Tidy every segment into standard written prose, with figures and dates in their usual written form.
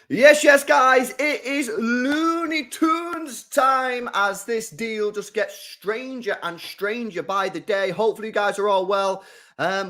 Yes, guys, it is Looney Tunes time as this deal just gets stranger and stranger by the day. Hopefully, you guys are all well.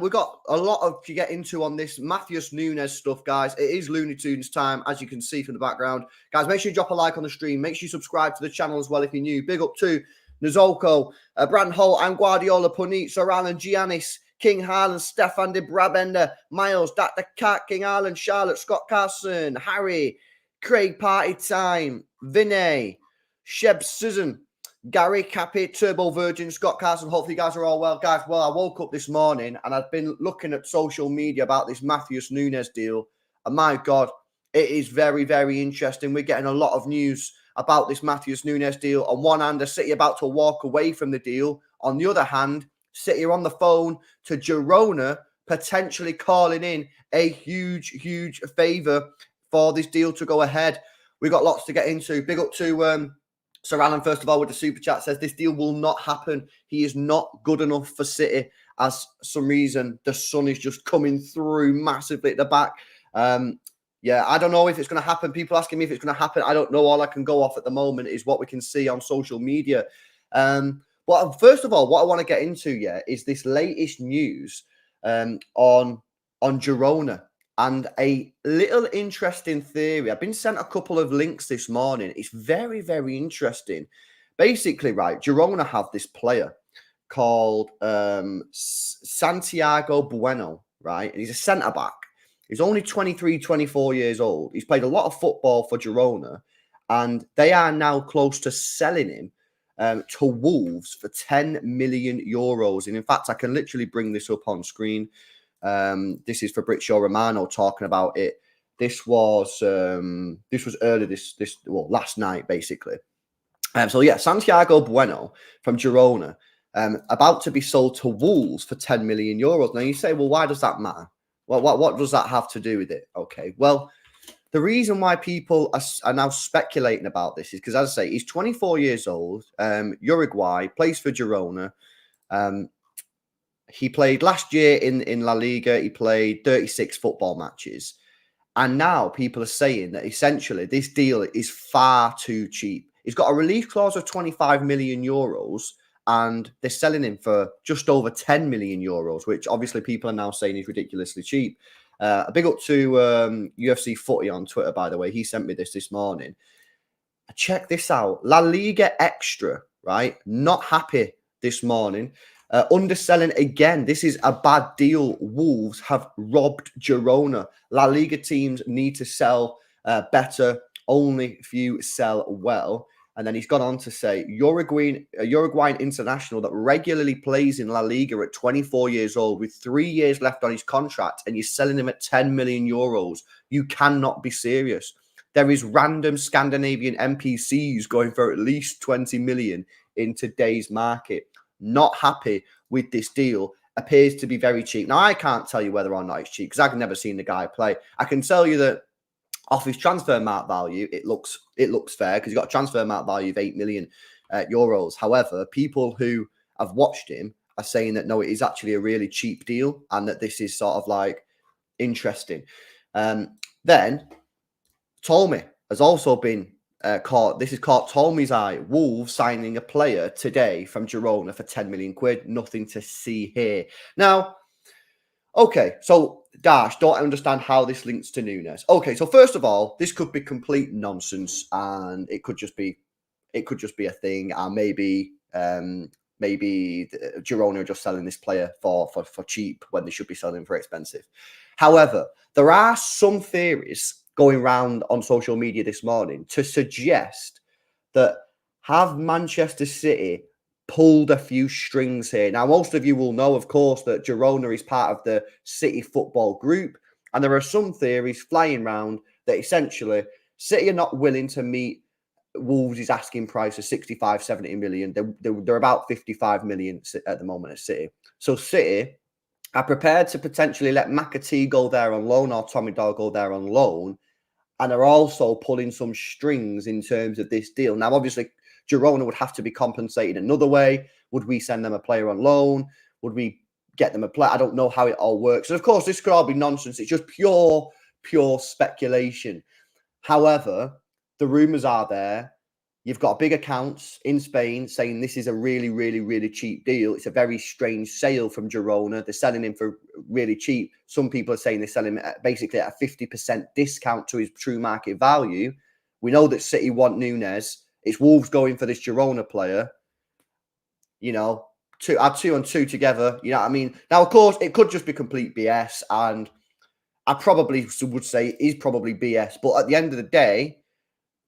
We've got a lot to get into on this Matheus Nunes stuff, guys. It is Looney Tunes time, as you can see from the background. Guys, make sure you drop a like on the stream. Make sure you subscribe to the channel as well if you're new. Big up to Nzolko, Brandon Holt, and Guardiola, Punit, Soral, and Giannis. King Harlan, Stefan de Brabender, Miles, Dr. Cat, King Harlan, Charlotte, Scott Carson, Harry, Craig Party Time, Vinay, Sheb Susan, Gary Cappy, Turbo Virgin, Scott Carson. Hopefully you guys are all well. Guys, well, I woke up this morning and I've been looking at social media about this Matheus Nunes deal. And my God, it is very, very interesting. We're getting a lot of news about this Matheus Nunes deal. On one hand, the City about to walk away from the deal. On the other hand, City are on the phone to Girona, potentially calling in a huge, huge favour for this deal to go ahead. We've got lots to get into. Big up to Sir Alan, first of all, with the super chat, says this deal will not happen. He is not good enough for City. As some reason, the sun is just coming through massively at the back. Yeah, I don't know if it's going to happen. People asking me if it's going to happen. I don't know. All I can go off at the moment is what we can see on social media. But first of all, what I want to get into, is this latest news on Girona and a little interesting theory. I've been sent a couple of links this morning. It's very, very interesting. Basically, right, Girona have this player called Santiago Bueno, right? And he's a centre-back. He's only 23, 24 years old. He's played a lot of football for Girona, and they are now close to selling him to Wolves for 10 million euros. And in fact, I can literally bring this up on screen. This is Fabrizio Romano talking about it. This was early last night, basically. So yeah, Santiago Bueno from Girona, about to be sold to Wolves for 10 million euros. Now you say, well, why does that matter? Well, what does that have to do with it? Okay, well, the reason why people are now speculating about this is because, as I say, he's 24 years old, Uruguay, plays for Girona. He played last year in La Liga. He played 36 football matches. And now people are saying that essentially this deal is far too cheap. He's got a release clause of 25 million euros, and they're selling him for just over 10 million euros, which obviously people are now saying is ridiculously cheap. A big up to UFC Footy on Twitter, by the way. He sent me this morning. Check this out. La Liga Extra, right? Not happy this morning. Underselling again. This is a bad deal. Wolves have robbed Girona. La Liga teams need to sell better. Only few sell well. And then he's gone on to say, Uruguayan international that regularly plays in La Liga at 24 years old with 3 years left on his contract, and you're selling him at 10 million euros. You cannot be serious. There is random Scandinavian NPCs going for at least 20 million in today's market. Not happy with this deal. Appears to be very cheap. Now, I can't tell you whether or not it's cheap because I've never seen the guy play. I can tell you that off his transfer market value, it looks fair because he's got a transfer market value of 8 million euros. However, people who have watched him are saying that no, it is actually a really cheap deal and that this is sort of like interesting. Then Tolmi has also been caught. This is caught Tolmi's eye. Wolves signing a player today from Girona for 10 million quid. Nothing to see here. Now, okay, so Dash, don't understand how this links to Nunes. Okay, so first of all, this could be complete nonsense, and it could just be a thing, and maybe Girona are just selling this player for cheap when they should be selling him for expensive. However, there are some theories going around on social media this morning to suggest that have Manchester City pulled a few strings here. Now, most of you will know, of course, that Girona is part of the City football group, and there are some theories flying around that essentially City are not willing to meet Wolves' asking price of 65, 70 million. They're about 55 million at the moment at City. So City are prepared to potentially let McAtee go there on loan or Tommy Doyle go there on loan, and are also pulling some strings in terms of this deal. Now, obviously, Girona would have to be compensated another way. Would we send them a player on loan? Would we get them a player? I don't know how it all works. And of course, this could all be nonsense. It's just pure speculation. However, the rumours are there. You've got big accounts in Spain saying this is a really, really, really cheap deal. It's a very strange sale from Girona. They're selling him for really cheap. Some people are saying they're selling him basically at a 50% discount to his true market value. We know that City want Nunes. It's Wolves going for this Girona player. You know, add 2 and 2 together. You know what I mean? Now, of course, it could just be complete BS. And I probably would say it is probably BS. But at the end of the day,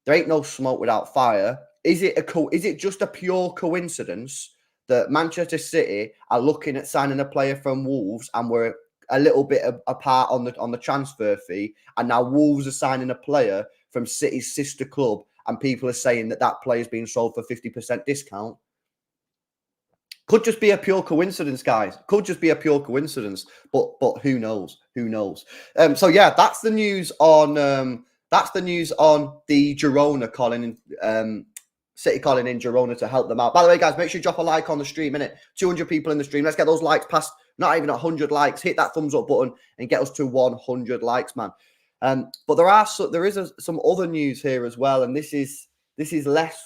there ain't no smoke without fire. Is it just a pure coincidence that Manchester City are looking at signing a player from Wolves and we're a little bit apart on the transfer fee, and now Wolves are signing a player from City's sister club, and people are saying that player is being sold for 50% discount? Could just be a pure coincidence, guys. Could just be a pure coincidence, but who knows? Who knows? So yeah, that's the news on the Girona calling in, City calling in Girona to help them out. By the way, guys, make sure you drop a like on the stream. 200 people in the stream. Let's get those likes past not even 100 likes. Hit that thumbs up button and get us to 100 likes, man. But there is some other news here as well, and this is less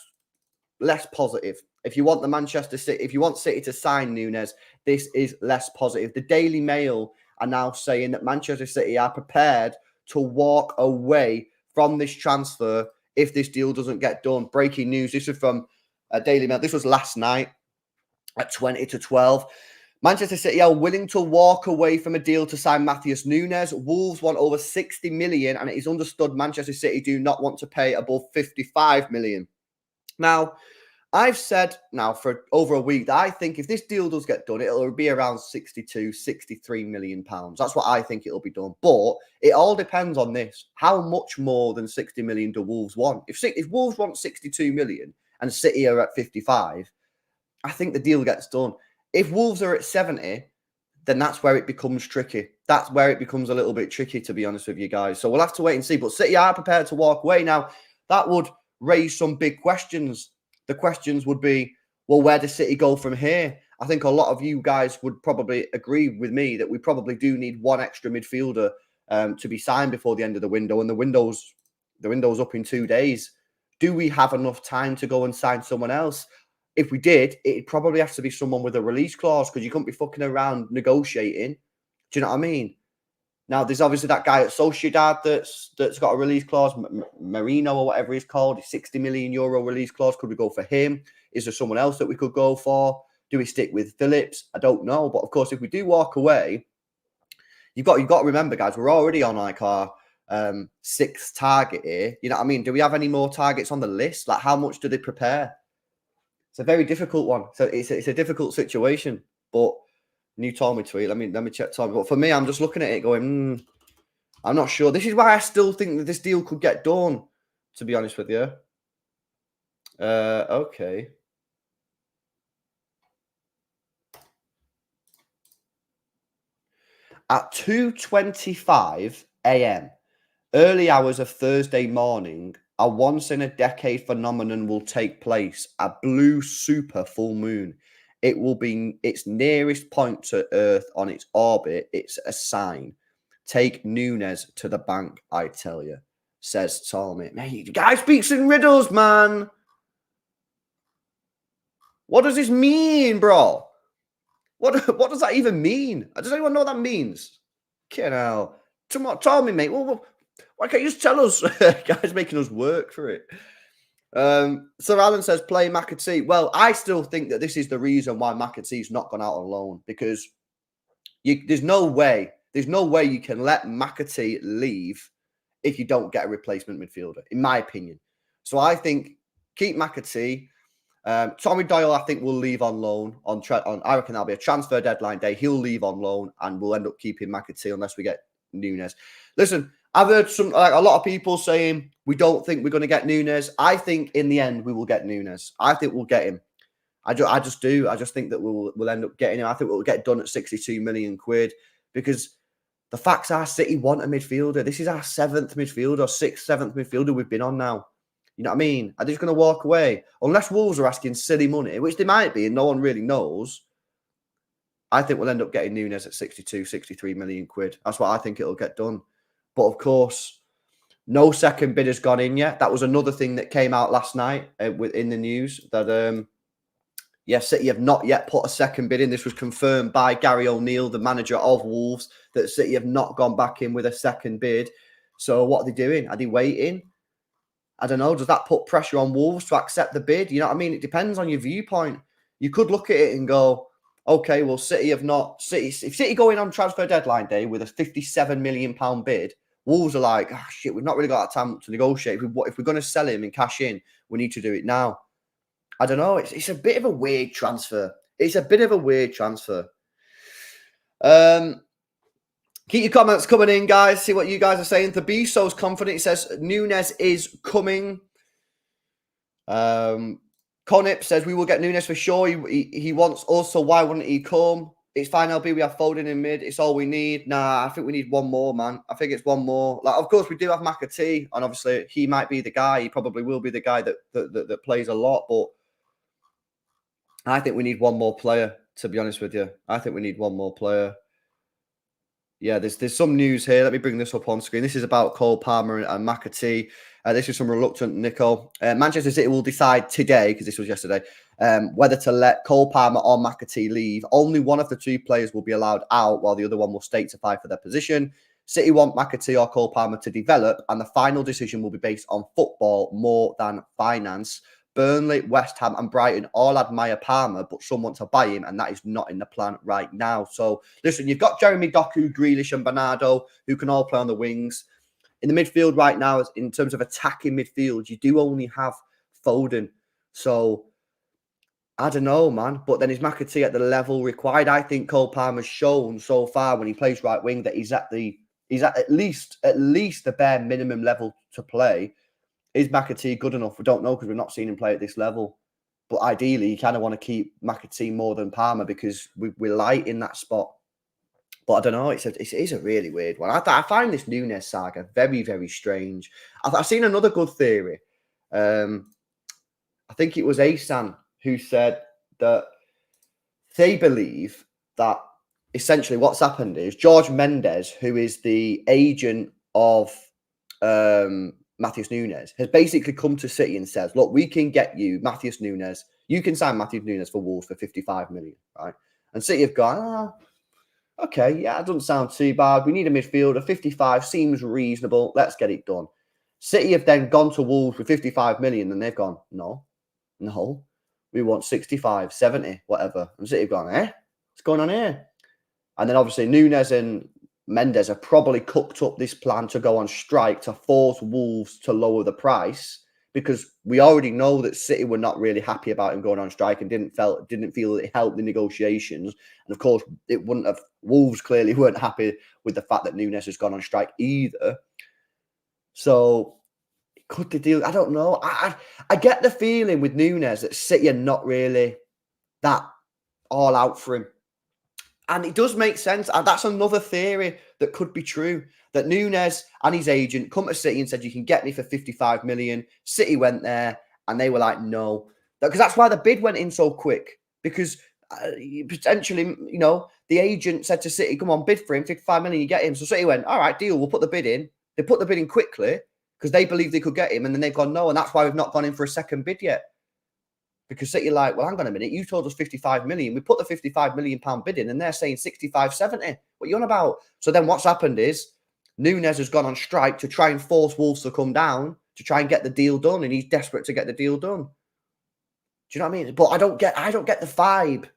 positive. If you want if you want City to sign Nunes, this is less positive. The Daily Mail are now saying that Manchester City are prepared to walk away from this transfer if this deal doesn't get done. Breaking news. This is from Daily Mail. This was last night at 20 to 12. Manchester City are willing to walk away from a deal to sign Matheus Nunes. Wolves want over 60 million, and it is understood Manchester City do not want to pay above 55 million. Now, I've said now for over a week that I think if this deal does get done, it'll be around 62, 63 million pounds. That's what I think it'll be done. But it all depends on this. How much more than 60 million do Wolves want? If Wolves want 62 million and City are at 55, I think the deal gets done. If Wolves are at 70, then that's where it becomes tricky. That's where it becomes a little bit tricky, to be honest with you guys. So we'll have to wait and see. But City are prepared to walk away. Now, that would raise some big questions. The questions would be, well, where does City go from here? I think a lot of you guys would probably agree with me that we probably do need one extra midfielder to be signed before the end of the window, and the window's up in 2 days. Do we have enough time to go and sign someone else? If we did, it'd probably have to be someone with a release clause, because you couldn't be fucking around negotiating. Do you know what I mean? Now, there's obviously that guy at Sociedad that's got a release clause, Marino or whatever he's called, a 60 million euro release clause. Could we go for him? Is there someone else that we could go for? Do we stick with Phillips? I don't know. But of course, if we do walk away, you've got to remember, guys, we're already on like our sixth target here. You know what I mean? Do we have any more targets on the list? Like, how much do they prepare? It's a very difficult one. So it's a difficult situation. But new Tommy tweet. Let me check Tommy. But for me, I'm just looking at it going, I'm not sure. This is why I still think that this deal could get done, to be honest with you. Okay. At 2:25 a.m., early hours of Thursday morning, a once-in-a-decade phenomenon will take place, a blue super full moon. It will be its nearest point to Earth on its orbit. It's a sign. Take Nunes to the bank, I tell you, says Tommy. Man, you guy speaks in riddles, man. What does this mean, bro? What does that even mean? Does anyone know what that means? Tell me, mate. Well, why can't you just tell us? Guys making us work for it. Sir Alan says, play McAtee. Well, I still think that this is the reason why McAtee's not gone out on loan, because there's no way you can let McAtee leave if you don't get a replacement midfielder, in my opinion. So I think keep McAtee. Tommy Doyle, I think, will leave on loan. I reckon that'll be a transfer deadline day. He'll leave on loan, and we'll end up keeping McAtee unless we get Nunes. Listen, I've heard a lot of people saying we don't think we're going to get Nunes. I think in the end we will get Nunes. I think we'll get him. I just do. I just think that we'll end up getting him. I think we'll get done at 62 million quid, because the facts are City want a midfielder. This is our seventh midfielder, seventh midfielder we've been on now. You know what I mean? Are they just going to walk away? Unless Wolves are asking silly money, which they might be, and no one really knows. I think we'll end up getting Nunes at 62, 63 million quid. That's what I think it'll get done. But of course, No second bid has gone in yet. That was another thing that came out last night in the news that yes, City have not yet put a second bid in. This was confirmed by Gary O'Neill, the manager of Wolves, that City have not gone back in with a second bid. So what are they doing? Are they waiting? I don't know. Does that put pressure on Wolves to accept the bid? You know what I mean? It depends on your viewpoint. You could look at it and go, okay, well, if City go in on transfer deadline day with a £57 million bid, Wolves are like, oh, shit, we've not really got that time to negotiate. If we're going to sell him and cash in, we need to do it now. I don't know. It's a bit of a weird transfer. It's a bit of a weird transfer. Keep your comments coming in, guys. See what you guys are saying. The Beso's confident. He says Nunes is coming. Conip says we will get Nunes for sure. He wants us, so why wouldn't he come? It's fine, LB. We have Foden in mid. It's all we need. Nah, I think we need one more, man. I think it's one more. Like, of course, we do have McAtee, and obviously he might be the guy. He probably will be the guy that plays a lot, but I think we need one more player, to be honest with you. I think we need one more player. Yeah, there's some news here. Let me bring this up on screen. This is about Cole Palmer and McAtee. This is from Reluctant Nico. Manchester City will decide today, because this was yesterday, whether to let Cole Palmer or McAtee leave. Only one of the two players will be allowed out, while the other one will stay to fight for their position. City want McAtee or Cole Palmer to develop, and the final decision will be based on football more than finance. Burnley, West Ham and Brighton all admire Palmer, but some want to buy him, and that is not in the plan right now. So, listen, you've got Jeremy Doku, Grealish and Bernardo, who can all play on the wings. In the midfield right now, in terms of attacking midfield, you do only have Foden. So, I don't know, man. But then is McAtee at the level required? I think Cole Palmer's shown so far when he plays right wing that he's at least the bare minimum level to play. Is McAtee good enough? We don't know because we've not seen him play at this level. But ideally, you kind of want to keep McAtee more than Palmer because we're light in that spot. But I don't know. It is a really weird one. I find this Nunes saga very, very strange. I've seen another good theory. I think it was Asan who said that they believe that essentially what's happened is George Mendes, who is the agent of Matheus Nunes, has basically come to City and says, look, we can get you Matheus Nunes. You can sign Matheus Nunes for Wolves for 55 million, right? And City have gone, okay, yeah, it doesn't sound too bad. We need a midfielder. 55 seems reasonable. Let's get it done. City have then gone to Wolves for 55 million and they've gone, no, we want 65, 70, whatever. And City have gone, what's going on here? And then obviously Nunes and Mendes have probably cooked up this plan to go on strike to force Wolves to lower the price, because we already know that City were not really happy about him going on strike and didn't feel that it helped the negotiations. And of course, it wouldn't have. Wolves clearly weren't happy with the fact that Nunes has gone on strike either. So could the deal? I don't know. I get the feeling with Nunes that City are not really that all out for him. And it does make sense. And that's another theory that could be true. That Nunes and his agent come to City and said, you can get me for 55 million. City went there and they were like, no. Because that's why the bid went in so quick. Because potentially, the agent said to City, come on, bid for him, 55 million, you get him. So City went, all right, deal, we'll put the bid in. They put the bid in quickly because they believed they could get him. And then they've gone, no. And that's why we've not gone in for a second bid yet. Because City are like, well, hang on a minute. You told us 55 million. We put the 55 million pound bid in and they're saying 65, 70. What are you on about? So then what's happened is Nunes has gone on strike to try and force Wolves to come down to try and get the deal done. And he's desperate to get the deal done. Do you know what I mean? But I don't get the vibe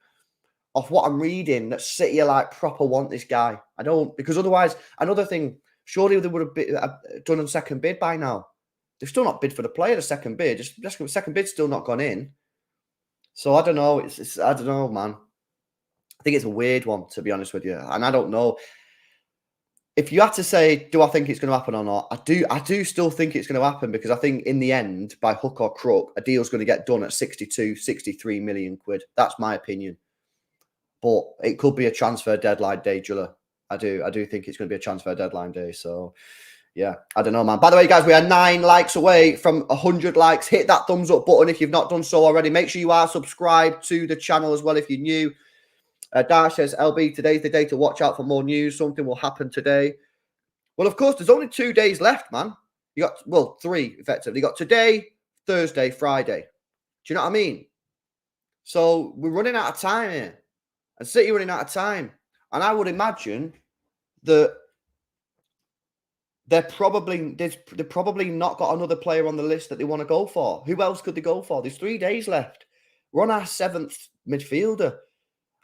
of what I'm reading that City are like proper want this guy. I don't, because otherwise, another thing, surely they would have done a second bid by now. They've still not bid for the player, the second bid. Just the second bid's still not gone in. So I don't know. I don't know, man. I think it's a weird one, to be honest with you. And I don't know. If you had to say, do I think it's going to happen or not? I do still think it's going to happen, because I think in the end, by hook or crook, a deal's going to get done at 62, 63 million quid. That's my opinion. But it could be a transfer deadline day, Julia. I do think it's going to be a transfer deadline day. So yeah, I don't know, man. By the way, guys, we are 9 likes away from 100 likes. Hit that thumbs up button if you've not done so already. Make sure you are subscribed to the channel as well if you're new. Dash says, LB, today's the day to watch out for more news. Something will happen today. Well, of course, there's only 2 days left, man. You got, well, 3 effectively. You got today, Thursday, Friday. Do you know what I mean? So we're running out of time here. And City running out of time. And I would imagine that they've probably not got another player on the list that they want to go for. Who else could they go for? There's 3 days left. We're on our 7th midfielder.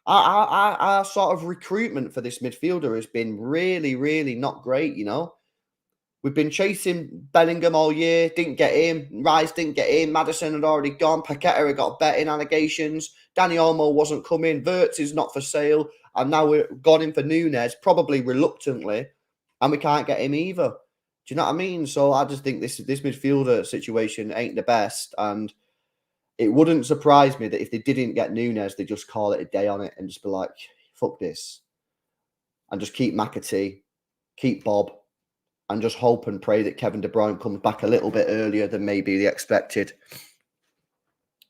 Our sort of recruitment for this midfielder has been really, really not great, you know. We've been chasing Bellingham all year, didn't get him. Rice didn't get in. Madison had already gone. Paqueta had got betting allegations. Danny Olmo wasn't coming. Wirtz is not for sale. And now we're gone in for Nunes, probably reluctantly, and we can't get him either. Do you know what I mean? So I just think this midfielder situation ain't the best. And it wouldn't surprise me that if they didn't get Nunes, they just call it a day on it and just be like, fuck this. And just keep McAtee, keep Bob, and just hope and pray that Kevin De Bruyne comes back a little bit earlier than maybe they expected.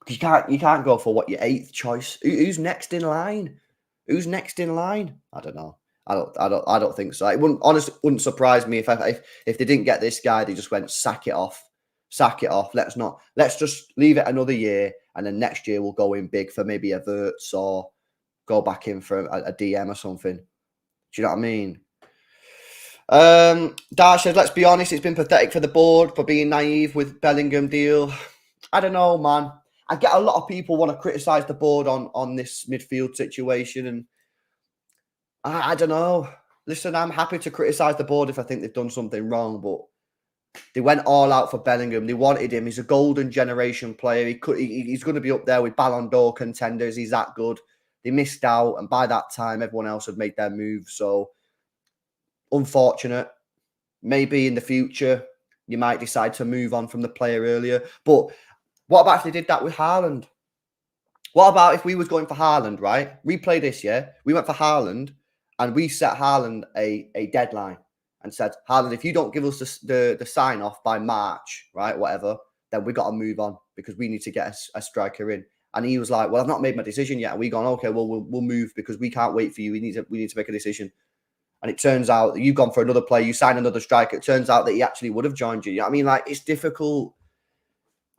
You can't go for what your 8th choice. Who's next in line? Who's next in line? I don't know. I don't think so. It wouldn't surprise me if they didn't get this guy, they just went sack it off. Let's just leave it another year, and then next year we'll go in big for maybe a Wirtz or go back in for a DM or something. Do you know what I mean? Dash says, let's be honest, it's been pathetic for the board for being naive with Bellingham deal. I don't know, man. I get a lot of people want to criticise the board on this midfield situation, and I don't know. Listen, I'm happy to criticise the board if I think they've done something wrong, but they went all out for Bellingham. They wanted him. He's a golden generation player. He's going to be up there with Ballon d'Or contenders. He's that good. They missed out, and by that time, everyone else had made their move. So, unfortunate. Maybe in the future, you might decide to move on from the player earlier. But what about if they did that with Haaland? What about if we was going for Haaland, right? Replay this, yeah? We went for Haaland, and we set Haaland a deadline and said, Haaland, if you don't give us the sign-off by March, right, whatever, then we got to move on because we need to get a striker in. And he was like, well, I've not made my decision yet. And we gone, okay, well, we'll move because we can't wait for you. We need to make a decision. And it turns out that you've gone for another player. You signed another striker. It turns out that he actually would have joined you. You know what I mean? Like, it's difficult.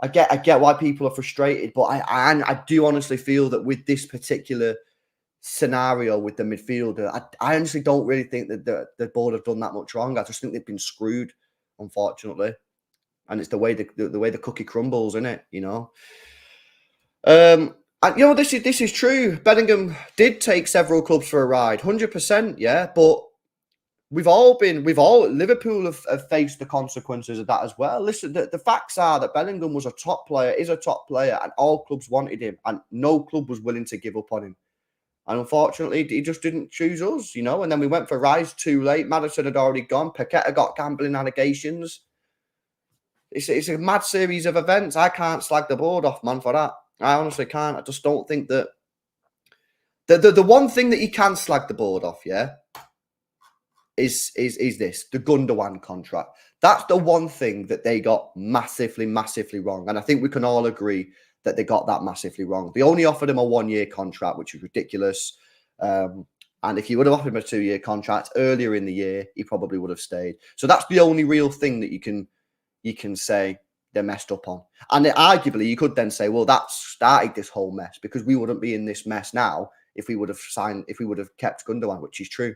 I get why people are frustrated, but I do honestly feel that with this particular scenario with the midfielder, I honestly don't really think that the board have done that much wrong. I just think they've been screwed, unfortunately. And it's the way the cookie crumbles, isn't it? You know. And you know, this is true. Bellingham did take several clubs for a ride, 100%, yeah. But Liverpool have faced the consequences of that as well. Listen, the facts are that Bellingham was a top player, is a top player, and all clubs wanted him, and no club was willing to give up on him. And unfortunately, he just didn't choose us, you know. And then we went for Rice too late. Madison had already gone. Paqueta got gambling allegations. It's a mad series of events. I can't slag the board off, man, for that. I honestly can't. I just don't think that the one thing that you can slag the board off, yeah, is this, the Gundogan contract. That's the one thing that they got massively, massively wrong. And I think we can all agree that they got that massively wrong. They only offered him a 1-year contract, which is ridiculous. And if you would have offered him a 2-year contract earlier in the year, he probably would have stayed. So that's the only real thing that you can say they're messed up on. And arguably, you could then say, well, that started this whole mess because we wouldn't be in this mess now if we would have kept Gundogan, which is true.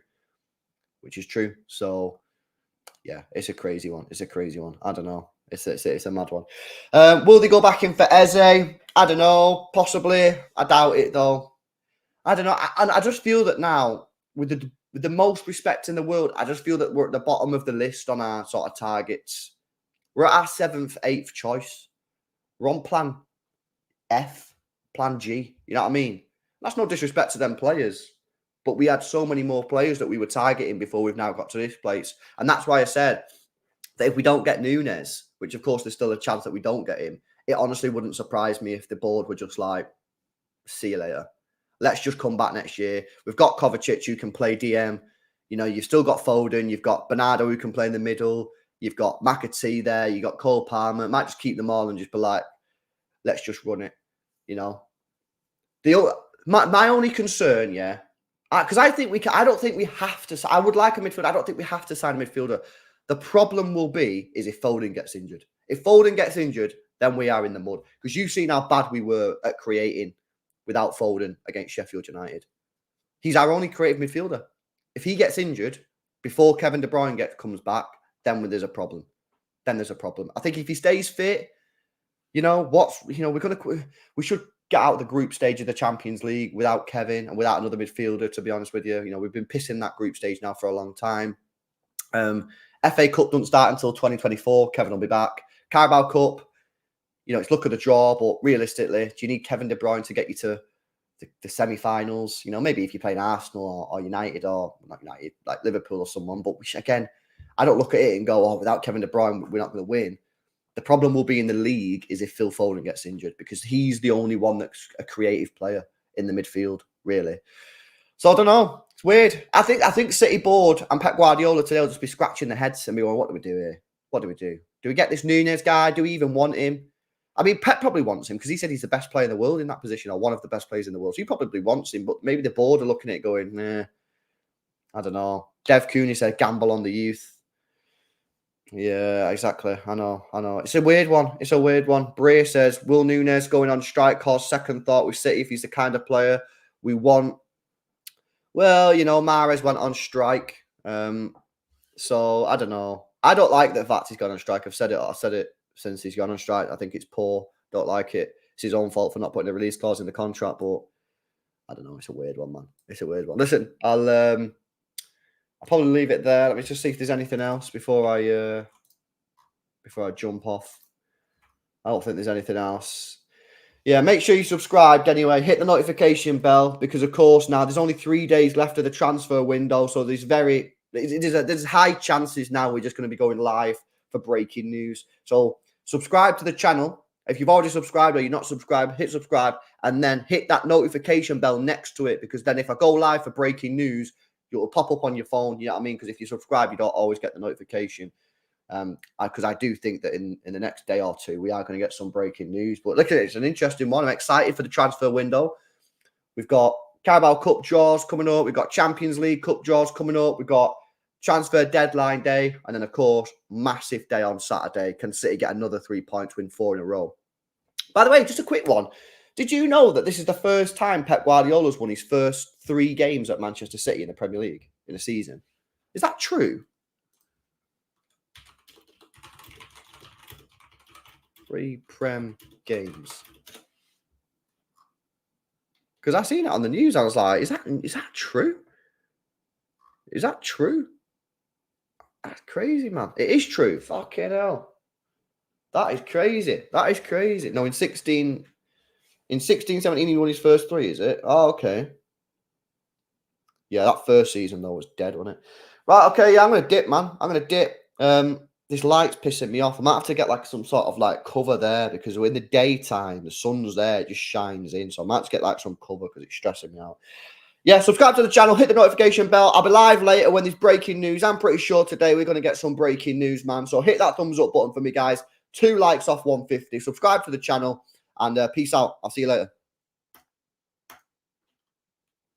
So, yeah, it's a crazy one. I don't know. It's a mad one. Will they go back in for Eze? I don't know. Possibly. I doubt it, though. I don't know. I just feel that now, with the most respect in the world, I just feel that we're at the bottom of the list on our sort of targets. We're at our 7th, 8th choice. We're on plan F, plan G. You know what I mean? That's no disrespect to them players. But we had so many more players that we were targeting before we've now got to this place. And that's why I said that if we don't get Nunes, which of course there's still a chance that we don't get him, it honestly wouldn't surprise me if the board were just like, see you later. Let's just come back next year. We've got Kovacic who can play DM. You know, you've still got Foden. You've got Bernardo who can play in the middle. You've got McAtee there. You've got Cole Palmer. Might just keep them all and just be like, let's just run it. You know, my only concern, yeah, because I don't think we have to. I would like a midfielder. I don't think we have to sign a midfielder. The problem will be is if Foden gets injured. If Foden gets injured, then we are in the mud. Because you've seen how bad we were at creating without Foden against Sheffield United. He's our only creative midfielder. If he gets injured before Kevin De Bruyne comes back, then there's a problem. Then there's a problem. I think if he stays fit, we should get out of the group stage of the Champions League without Kevin and without another midfielder, to be honest with you. We've been pissing that group stage now for a long time. FA Cup doesn't start until 2024. Kevin will be back. Carabao Cup, it's luck of the draw, but realistically, do you need Kevin De Bruyne to get you to the semi-finals? Maybe if you're playing Arsenal or United, or not United, like Liverpool or someone. But again, I don't look at it and go, without Kevin De Bruyne, we're not going to win. The problem will be in the league is if Phil Foden gets injured, because he's the only one that's a creative player in the midfield, really. So I don't know. It's weird. I think City board and Pep Guardiola today will just be scratching their heads and be going, what do we do here? What do we do? Do we get this Nunes guy? Do we even want him? I mean, Pep probably wants him because he said he's the best player in the world in that position, or one of the best players in the world. So he probably wants him, but maybe the board are looking at it going, nah, I don't know. Dev Cooney said gamble on the youth. Yeah, exactly. I know. It's a weird one. Bray says, will Nunes going on strike cause second thought with City if he's the kind of player we want? Well, Mahrez went on strike. So I don't know. I don't like the fact he's gone on strike. I've said it since he's gone on strike. I think it's poor. Don't like it. It's his own fault for not putting a release clause in the contract, but I don't know. It's a weird one, man. It's a weird one. Listen, I'll probably leave it there. Let me just see if there's anything else before I jump off. I don't think there's anything else. Yeah, make sure you subscribed anyway. Hit the notification bell because, of course, now there's only 3 days left of the transfer window. So there's high chances now we're just going to be going live for breaking news. So subscribe to the channel. If you've already subscribed or you're not subscribed, hit subscribe and then hit that notification bell next to it, because then if I go live for breaking news, it'll pop up on your phone. You know what I mean? Because if you subscribe, you don't always get the notification. Because I do think that in the next day or two, we are going to get some breaking news. But look at it. It's an interesting one. I'm excited for the transfer window. We've got Carabao Cup draws coming up. We've got Champions League Cup draws coming up. We've got transfer deadline day. And then, of course, massive day on Saturday. Can City get another 3 points, win 4 in a row? By the way, just a quick one. Did you know that this is the first time Pep Guardiola's won his first 3 games at Manchester City in the Premier League in a season? Is that true? 3 Prem games. Because I seen it on the news. I was like, is that true? Is that true? That's crazy, man. It is true. Fucking hell. That is crazy. No, in 16, 17, he won his first 3, is it? Oh, okay. Yeah, that first season, though, was dead, wasn't it? Right, okay, yeah, I'm going to dip, man. I'm going to dip. This light's pissing me off. I might have to get some sort of cover there, because in the daytime, the sun's there, it just shines in. So I might have to get some cover because it's stressing me out. Yeah, subscribe to the channel, hit the notification bell. I'll be live later when there's breaking news. I'm pretty sure today we're going to get some breaking news, man. So hit that thumbs up button for me, guys. 2 likes off 150. Subscribe to the channel and peace out. I'll see you later.